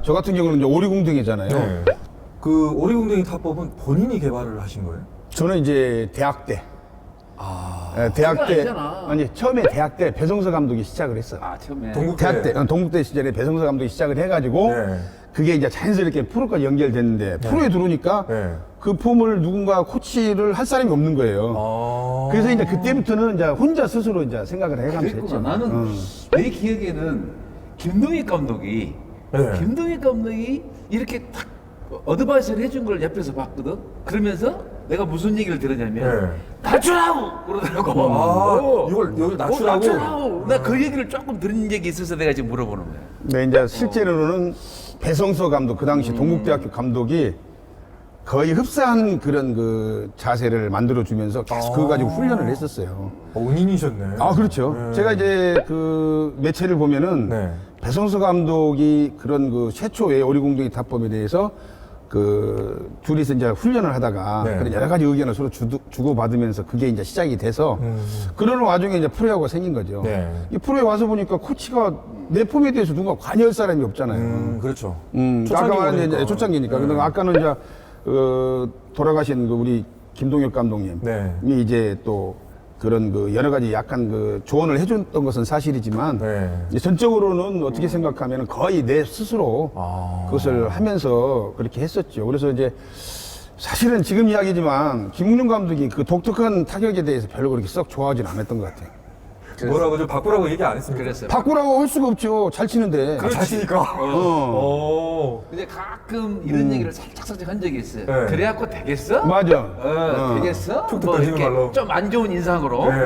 저 같은 경우는 이제 오리궁뎅이잖아요. 네. 그 오리궁뎅이 타법은 본인이 개발을 하신 거예요? 저는 이제 대학 때. 대학 그건 때 아니잖아. 아니 처음에 대학 때 배성서 감독이 시작을 했어요. 처음에. 대학 때 동국대 시절에 배성서 감독이 시작을 해가지고 네. 그게 이제 자연스럽게 프로까지 연결됐는데 프로에 들어오니까 네. 그 폼을 누군가 코치를 할 사람이 없는 거예요. 그래서 이제 그때부터는 이제 혼자 스스로 이제 생각을 해가면서 했죠. 그랬구나. 나는 내 기억에는 김동익 감독이 네. 김동익 감독이 이렇게 탁 어드바이스를 해준 걸 옆에서 봤거든. 그러면서 내가 무슨 얘기를 들었냐면 네. 낮추라고 그러더라고. 이걸 낮추라고? 낮추라고. 나 그 얘기를 조금 들은 적이 있어서 내가 지금 물어보는 거야. 네, 이제 실제로는 배성서 감독, 그 당시 동국대학교 감독이 거의 흡사한 그런 그 자세를 만들어주면서 계속 그거 가지고 훈련을 했었어요. 은인이셨네. 아, 그렇죠. 네. 제가 이제 그 매체를 보면은 네. 배성서 감독이 그런 그 최초의 오리궁뎅이 타법에 대해서 그 둘이서 이제 훈련을 하다가 네. 그런 여러 가지 의견을 서로 주고받으면서 그게 이제 시작이 돼서 그러는 와중에 이제 프로야구가 생긴 거죠. 네. 이 프로에 와서 보니까 코치가 내 폼에 대해서 누가 관여할 사람이 없잖아요. 그렇죠. 아까 말한 이제 초창기니까. 초창기니까. 근데 아까는 이제 돌아가신 그 우리 김동엽 감독님이 네. 이제 또 그런 그 여러 가지 약간 그 조언을 해줬던 것은 사실이지만 네. 이제 전적으로는 어떻게 생각하면 거의 내 스스로 그것을 하면서 그렇게 했었죠. 그래서 이제 사실은 지금 이야기지만 김웅룡 감독이 그 독특한 타격에 대해서 별로 그렇게 썩 좋아하진 않았던 것 같아요. 뭐라고 좀 바꾸라고 얘기 안 했습니까? 그랬어요. 바꾸라고 할 수가 없죠. 잘 치는데. 잘 치니까. 근데 가끔 이런 얘기를 살짝 한 적이 있어요. 네. 그래갖고 되겠어? 맞아. 되겠어? 툭툭 뭐 던지는 이렇게 말로. 좀 안 좋은 인상으로. 네.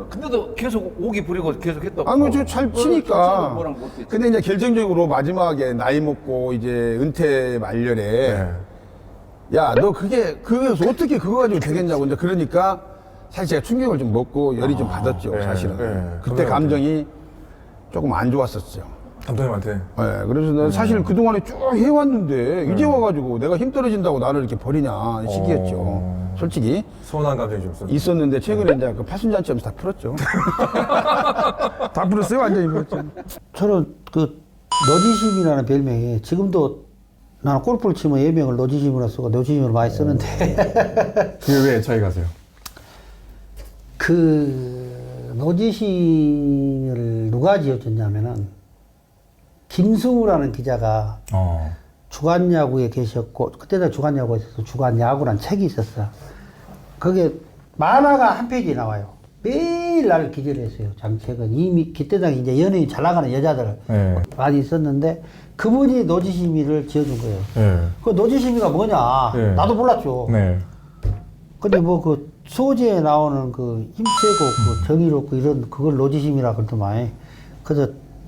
근데도 계속 오기 부리고 계속 했다고. 아니, 저잘 치니까. 뭐랑 못했지. 근데 이제 결정적으로 마지막에 나이 먹고 이제 은퇴 말년에 네. 야, 너 그거에서 어떻게 그거 가지고 되겠냐고 이제 그러니까 사실 제가 충격을 좀 먹고 열이 좀 받았죠, 네, 사실은. 네. 그때 감독님한테. 감정이 조금 안 좋았었죠. 감독님한테. 네, 그래서 난 사실 그동안에 쭉 해왔는데 이제 와가지고 내가 힘 떨어진다고 나를 이렇게 버리냐 시기했죠. 솔직히 서운한 감정이 좀 있었는데. 있었는데 최근에 이제 그 팔순잔치하면서 다 풀었죠. 다 풀었어요, 완전히 풀었죠. 저는 그 노지심이라는 별명이 지금도 나는 골프를 치면 예명을 노지심으로 쓰고 노지심으로 많이 쓰는데 그게 왜 애착이 가세요? 그 노지심을 누가 지어줬냐면은 김승우라는 기자가 주간야구에 계셨고 그때도 주간야구에 있어서 주간야구란 책이 있었어. 그게 만화가 한 페이지 나와요. 매일 날 기재를 했어요. 장책은 이미 그때 당시 이제 연예인 잘 나가는 여자들 네. 많이 있었는데 그분이 노지심이를 지어준 거예요. 네. 그 노지심이가 뭐냐? 네. 나도 몰랐죠. 네. 근데 뭐 그 소재에 나오는 그 힘세고 그 정의롭고 이런 그걸 노지심이라 그러더만. 그래서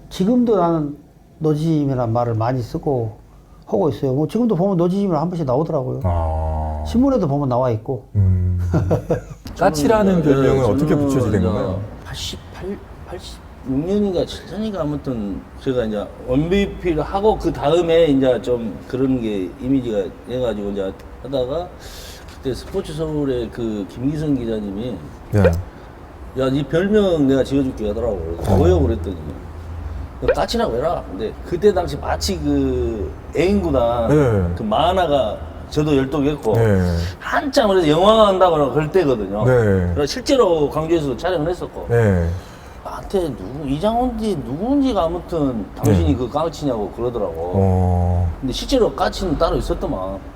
지금도 나는 노지심이란 말을 많이 쓰고 하고 있어요. 뭐 지금도 보면 노지심이라 한 번씩 나오더라고요. 신문에도 보면 나와 있고. 까치라는 별명은 어떻게 붙여지된 건가요? 86년인가 7년인가 아무튼 제가 이제 MVP를 하고 그 다음에 이제 좀 그런 게 이미지가 해가지고 이제 하다가 그때 스포츠 서울의 그 김기성 기자님이 네. 야, 네 별명 내가 지어줄게 하더라고. 뭐요? 그랬더니 까치라고 해라. 근데 그때 당시 마치 그 애인구단 네. 그 만화가 저도 열독했고 네. 한참 그래서 영화가 한다고 그럴 때거든요. 네. 그래서 실제로 광주에서도 촬영을 했었고 네. 나한테 이장훈이 누군지가 아무튼 당신이 그 까치냐고 그러더라고. 근데 실제로 까치는 따로 있었더만.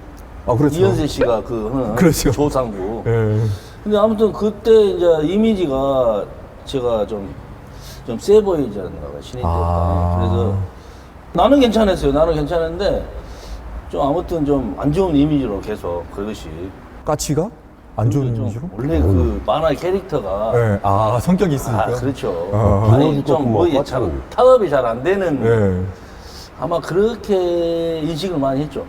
그렇죠. 이현세 씨가 그 하는 그렇죠. 조상부. 네. 근데 아무튼 그때 이제 이미지가 제가 좀 세 보이지 않나 봐, 신인 때가. 그래서 나는 괜찮았어요. 나는 괜찮은데 좀 아무튼 좀 안 좋은 이미지로 계속 그것이. 까치가? 안 좋은 좀 이미지로? 원래 그 만화 캐릭터가 네. 성격이 있으니까. 그렇죠. 아. 아니 좀뭐 타협이 잘 안 되는 네. 아마 그렇게 인식을 많이 했죠.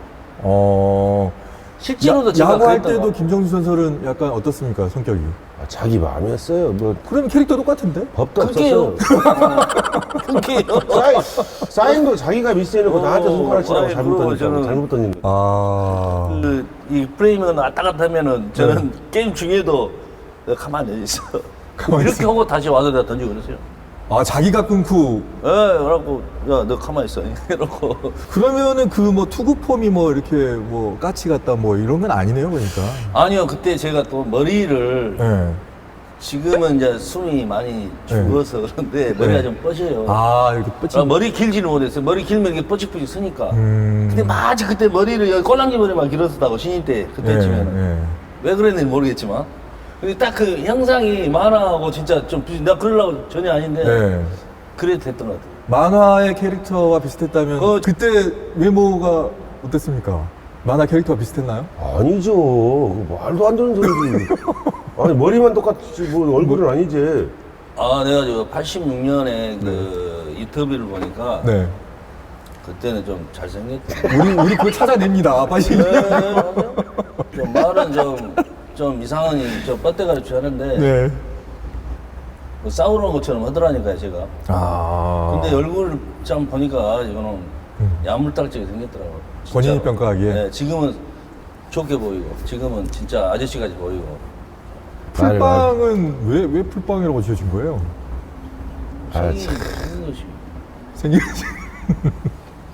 실제로도 야, 제가 야구할 그랬던 때도 것 김정수 선수는 약간 어떻습니까, 성격이? 자기 마음이었어요. 뭐 그러면 캐릭터 똑같은데? 법도 그게요. 없었어요. 그게요. 사인도 자기가 미스해놓고 나한테 손가락 치라고 아니, 잘못 그거 던졌잖아. 저는- 잘못 던진 거. 이 프레임은 왔다 갔다 하면은 저는 게임 중에도 가만히 있어. 이렇게 하고 다시 와서 내가 던지고 그랬어요. 아, 자기가 끊고. 예, 그래갖고 야 너 가만히 있어 이러고. 그러면은 그 뭐 투구 폼이 뭐 이렇게 뭐 까치 같다 뭐 이런 건 아니네요, 그러니까. 아니요, 그때 제가 또 머리를 네. 지금은 이제 숨이 많이 죽어서 그런데 머리가 네. 좀 뻗어요. 아, 이렇게 뻗치. 아, 머리 길지는 못했어요. 머리 길면 이게 뻗직뻗직 서니까. 음. 근데 마치 그때 머리를 여기 꼴랑지 머리만 길었었다고 신인 때 그때쯤에는 예. 왜 그랬는지 모르겠지만. 근데 딱 그 형상이 만화하고 진짜 좀 나 그러려고 전혀 아닌데 네. 그래도 됐던 것 같아요. 만화의 캐릭터와 비슷했다면 그때 외모가 어땠습니까? 만화 캐릭터와 비슷했나요? 아니죠. 그 말도 안 되는 소리지. 아니, 머리만 똑같지, 뭐, 얼굴은 아니지. 아, 내가 저 86년에 그 인터뷰를 보니까 네. 그때는 좀 잘생겼대. 우리 그거 찾아냅니다. 빨리. 좀 말은 좀 이상하니 좀 뻗대가리 하는데 네. 뭐 싸우는 것처럼 하더라니까요, 제가. 아. 근데 얼굴 좀 보니까 이거는 야물딱지게 생겼더라고요. 진짜로. 본인이 평가하기에? 네, 지금은 좋게 보이고, 지금은 진짜 아저씨같이 보이고. 풀빵은 왜 풀빵이라고 지어진 거예요? 생긴 것이. 생긴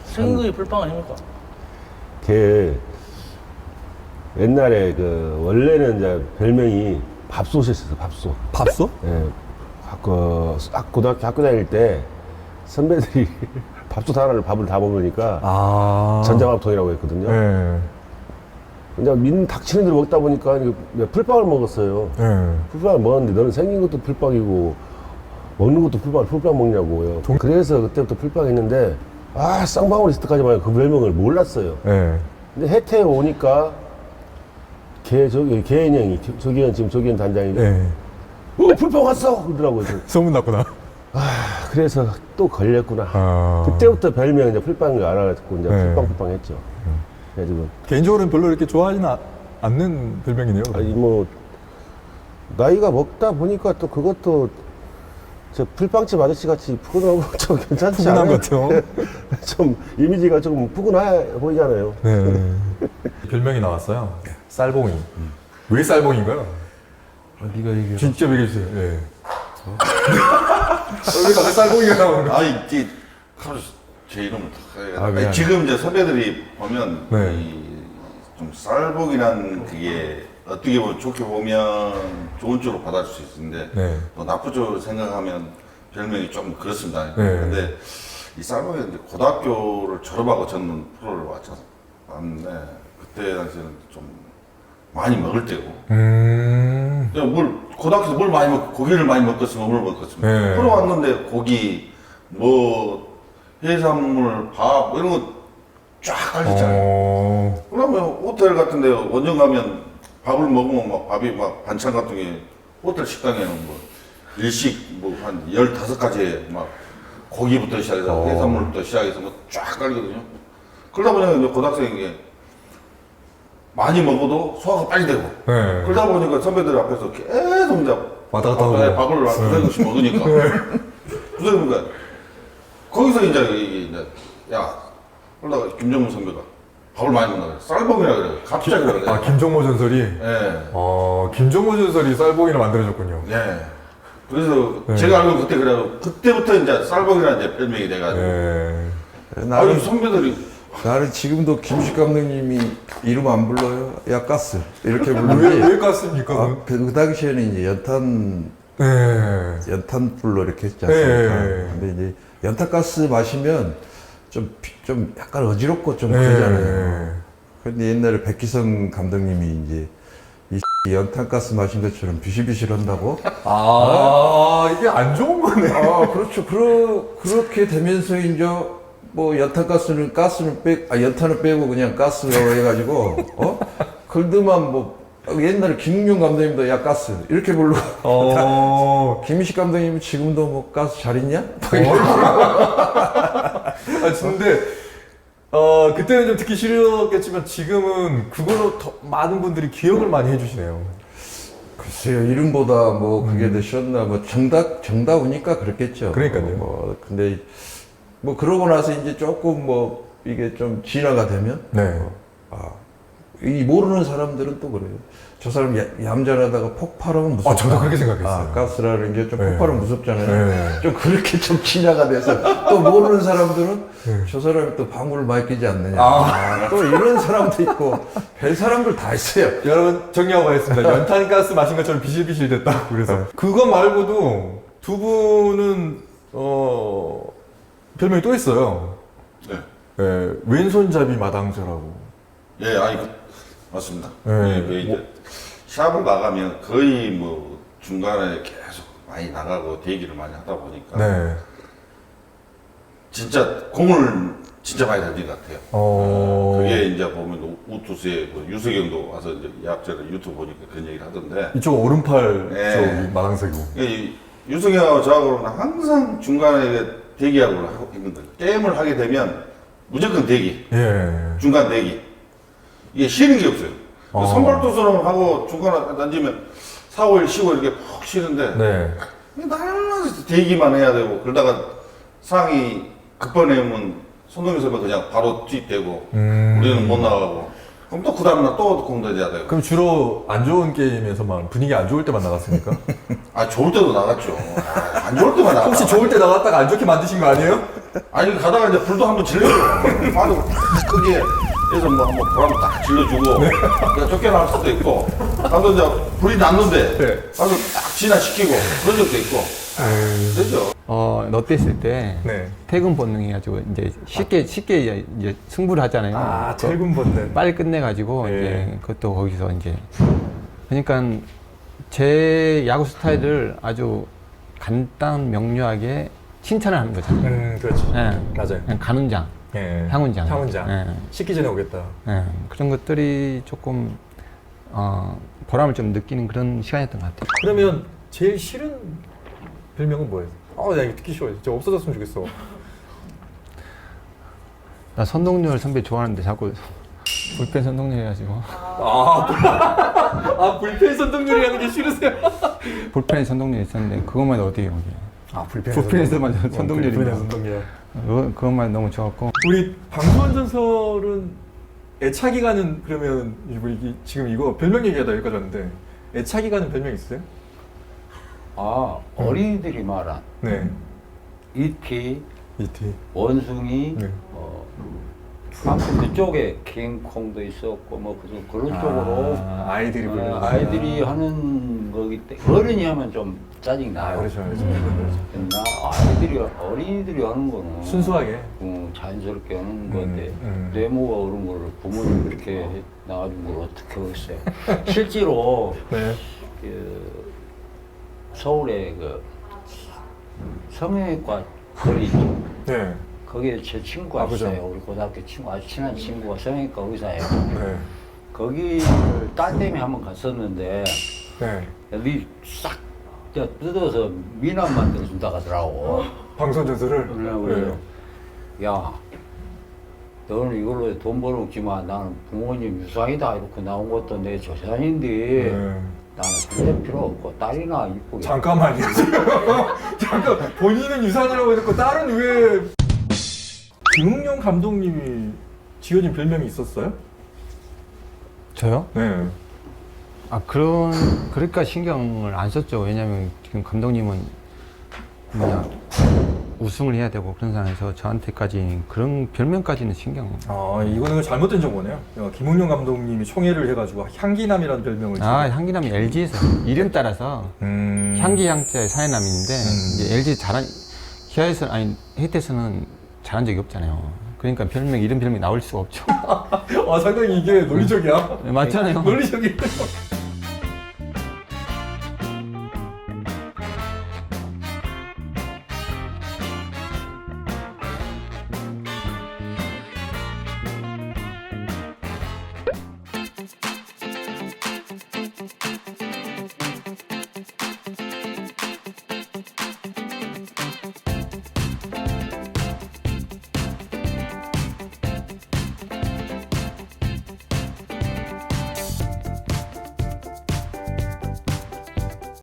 생긴 것이 풀빵 아닙니까? 걔, 옛날에 원래는 이제 별명이 밥솥이었어요, 밥솥. 밥솥? 예. 고등학교 학교 다닐 때 선배들이 밥솥 하나를 밥을 다 먹으니까 아. 전자밥통이라고 했거든요. 네. 근데 민 닥치는 대로 먹다 보니까 풀빵을 먹었어요. 네. 풀빵을 먹었는데 너는 생긴 것도 풀빵이고 먹는 것도 풀빵 먹냐고요. 그래서 그때부터 풀빵 했는데 쌍방울이 있을 때까지만 그 별명을 몰랐어요. 네. 근데 혜태에 오니까 개인형이 조기현 단장이 네. 풀빵 왔어! 그러더라고요. 소문났구나. 그래서 또 걸렸구나. 아. 그때부터 별명 이제 풀빵을 알아듣고 이제 네. 풀빵 했죠. 그래가지고 개인적으로는 별로 이렇게 좋아하지는 않는 별명이네요. 아니 뭐 나이가 먹다 보니까 또 그것도 저 풀빵집 아저씨 같이 푸근하고 좀 괜찮지 푸근한 않아요? 것도. 좀 이미지가 조금 푸근해 보이잖아요. 네. 별명이 나왔어요. 쌀봉이. 왜 쌀봉인가요? 네가 얘기해. 진짜 얘기해주세요. 네. 왜 갑자기 쌀봉이가 나오는 거야? 아니, 이제 제 이름을 다 해야 아, 돼. 미안. 지금 이제 선배들이 보면 네. 좀 쌀복이라는 그게 어떻게 보면 좋게 보면 좋은 쪽으로 받아줄 수 있는데 네. 또 나쁜 쪽으로 생각하면 별명이 좀 그렇습니다. 네. 근데 이 쌀복이 이제 고등학교를 졸업하고 저는 프로를 왔는데 그때 당시에는 좀 많이 먹을 때고 그냥 고등학교에서 뭘 많이 먹고 고기를 많이 먹었으면 뭘 먹었습니까? 네. 프로 왔는데 고기 뭐 해산물 밥 이런 거 쫙 깔리잖아요. 그러면 호텔 같은 데 원정 가면 밥을 먹으면 막 밥이 막 반찬 같은 게 호텔 식당에는 뭐 일식 뭐 한 15가지에 막 고기부터 시작해서 해산물부터 시작해서 뭐 쫙 깔리거든요. 그러다 보니까 이제 고등학생이 많이 먹어도 소화가 빨리 되고 네. 그러다 보니까 선배들 앞에서 계속 이제 왔다 갔다 하고. 밥을 두세 그릇씩 먹으니까 두세 그릇 거기서 이제 야 그러다가 김정문 선배가 밥을 많이 먹나 그래 쌀봉이라 그래 갑자기 그래 아, 김종모 전설이? 예. 김종모 전설이 쌀봉이를 만들어줬군요. 예. 그래서 네. 제가 알고 그때 그래가지고 그때부터 이제 쌀봉이라는 이제 별명이 돼가지고 네. 아니 선배들이 나는 지금도 김식 감독님이 이름 안 불러요. 야 가스 이렇게 왜 부르지. 깠습니까? 그 당시에는 이제 네. 연탄불로 이렇게 했지 않습니까? 네. 근데 이제 연탄가스 마시면 좀 약간 어지럽고 좀 네. 그러잖아요. 근데 옛날에 백기성 감독님이 이제 이 연탄가스 마신 것처럼 비실비실 한다고. 이게 안 좋은 거네. 그렇죠. 그렇게 되면서 이제 뭐 연탄가스는 연탄을 빼고 그냥 가스로 해가지고 글드만 뭐 옛날에 김웅룡 감독님도 야 가스 이렇게 부르고 김희식 감독님은 지금도 뭐 가스 잘 있냐? 근데 그때는 좀 듣기 싫었겠지만 지금은 그걸로 더 많은 분들이 기억을 많이 해주시네요. 글쎄요, 이름보다 뭐 그게 더 쉬웠나, 뭐 정다우니까 그렇겠죠. 그러니까요. 근데 뭐 그러고 나서 이제 조금 뭐 이게 좀 진화가 되면 네. 이 모르는 사람들은 또 그래요. 저 사람 얌전하다가 폭발하면 무섭다. 저도 그렇게 생각했어요. 아, 가스라는 게 좀 네. 폭발하면 무섭잖아요. 네. 좀 그렇게 좀 진화가 돼서 또 모르는 사람들은 저 사람이 또 방울을 많이 끼지 않느냐. 또 이런 사람도 있고 별 사람들 다 있어요. 여러분 정리하고 가겠습니다. 연탄가스 마신 것처럼 비실비실 됐다. 그래서 그거 말고도 두 분은 별명이 또 있어요. 네. 예, 왼손잡이 마당쇠라고. 예, 아니 맞습니다. 네. 예, 그 이제 시합을 나가면 거의 뭐 중간에 계속 많이 나가고 대기를 많이 하다 보니까 네. 진짜 공을 진짜 많이 던진 것 같아요. 그게 이제 보면 우투수의 그 유석영도 와서 이제 약자를 유튜브 보니까 그런 얘기를 하던데 이쪽 오른팔 네. 쪽 마당쇠고. 이 유석영하고 저하고는 항상 중간에 대기하고 하고 있는 거예요. 게임을 하게 되면 무조건 대기, 예. 중간 대기. 이게 쉬는 게 없어요. 선발 투수는 하고 중간에 던지면 4, 5일 쉬고 이렇게 푹 쉬는데 네. 날마다 대기만 해야 되고 그러다가 상이 급번해면 손동희 선배 그냥 바로 투입되고 우리는 못 나가고 그럼 또 그 다음날 또 공 던져야 되고. 그럼 주로 안 좋은 게임에서만 분위기 안 좋을 때만 나갔습니까? 아 좋을 때도 나갔죠. 아, 안 좋을 때만 나갔다. 혹시 좋을 때 나갔다가 안 좋게 만드신 거 아니에요? 아니 가다가 이제 불도 한번 질러줘요. 바로 크게 해서 뭐 한번 불 한번 딱 질러주고 그냥 쫓겨날 수도 있고 가서 이제 불이 났는데 네. 가서 딱 진화시키고 그런 적도 있고 그렇죠. 롯데 있을 때 네. 퇴근 본능 해가지고 이제 쉽게 이제 승부를 하잖아요. 아, 퇴근 본능. 빨리 끝내가지고 네. 이제 그것도 거기서 이제 그러니까 제 야구 스타일을 아주 간단 명료하게 칭찬을 하는 거잖아요. 그렇죠. 예. 맞아요. 그냥 간훈장, 예. 향훈장, 향훈장. 예. 식기 전에 오겠다. 예. 그런 것들이 조금 보람을 좀 느끼는 그런 시간이었던 것 같아요. 그러면 제일 싫은 별명은 뭐예요? 나 이거 듣기 싫어. 진짜 없어졌으면 좋겠어. 나 선동열 선배 좋아하는데 자꾸 불펜 선동열 해가지고 불펜 선동률이라는 게 싫으세요? 불펜에 선동열 있었는데 그것만 어디에 여기 불펜 불펜에서만 선동열이 선동률. 그것만 너무 좋았고. 우리 방수원 전설은 애착이 가는 그러면 지금 이거 별명 얘기하다 여기까지 왔는데 애착이 가는 별명 있어요? 어린이들이 말한 네. 이티, 이티. 원숭이, 네. 아무튼 그쪽에 킹콩도 있었고 뭐 그런 쪽으로 아이들이 불러. 아이들이 하는 거기 때문에 어른이 하면 좀 짜증 나요. 그렇죠. 어린이들이 하는 거는 순수하게. 자연스럽게 하는 건데 음. 뇌모가 그런 거를 부모님 그렇게 나가지고 뭘 어떻게 하겠어요. 실제로 네. 그 서울에 그 성형외과 거리 있죠. 네. 거기에 제 친구가 그죠. 있어요. 우리 고등학교 친구, 아주 친한 친구가 성형외과 의사예요. 네. 거기를 딸 때문에 한번 갔었는데 네. 여기 싹 뜯어서 미남 만들어준다 하더라고. 방수원 전설을. 그래요. 야, 너는 이걸로 돈 벌었지만 나는 부모님 유산이다 이렇게 나온 것도 내 재산인데 네. 나는 그럴 필요 없고 딸이나 이쁘게. 잠깐만요. 잠깐 본인은 유산이라고 해놓고 딸은 왜? 김웅룡 감독님이 지어진 별명이 있었어요? 저요? 네. 그러니까 신경을 안 썼죠. 왜냐면 지금 감독님은 그냥 우승을 해야 되고 그런 상황에서 저한테까지 그런 별명까지는 신경. 이거는 잘못된 정보네요. 김웅룡 감독님이 총회를 해가지고 향기남이라는 별명을. 향기남이 LG에서 이름 따라서 향기 향자의 사회남인데 이제 LG 기아에서 헤이트에서는 잘한 적이 없잖아요. 그러니까 이름 별명이 나올 수가 없죠. 상당히 이게 논리적이야. 맞잖아요. 논리적이에요.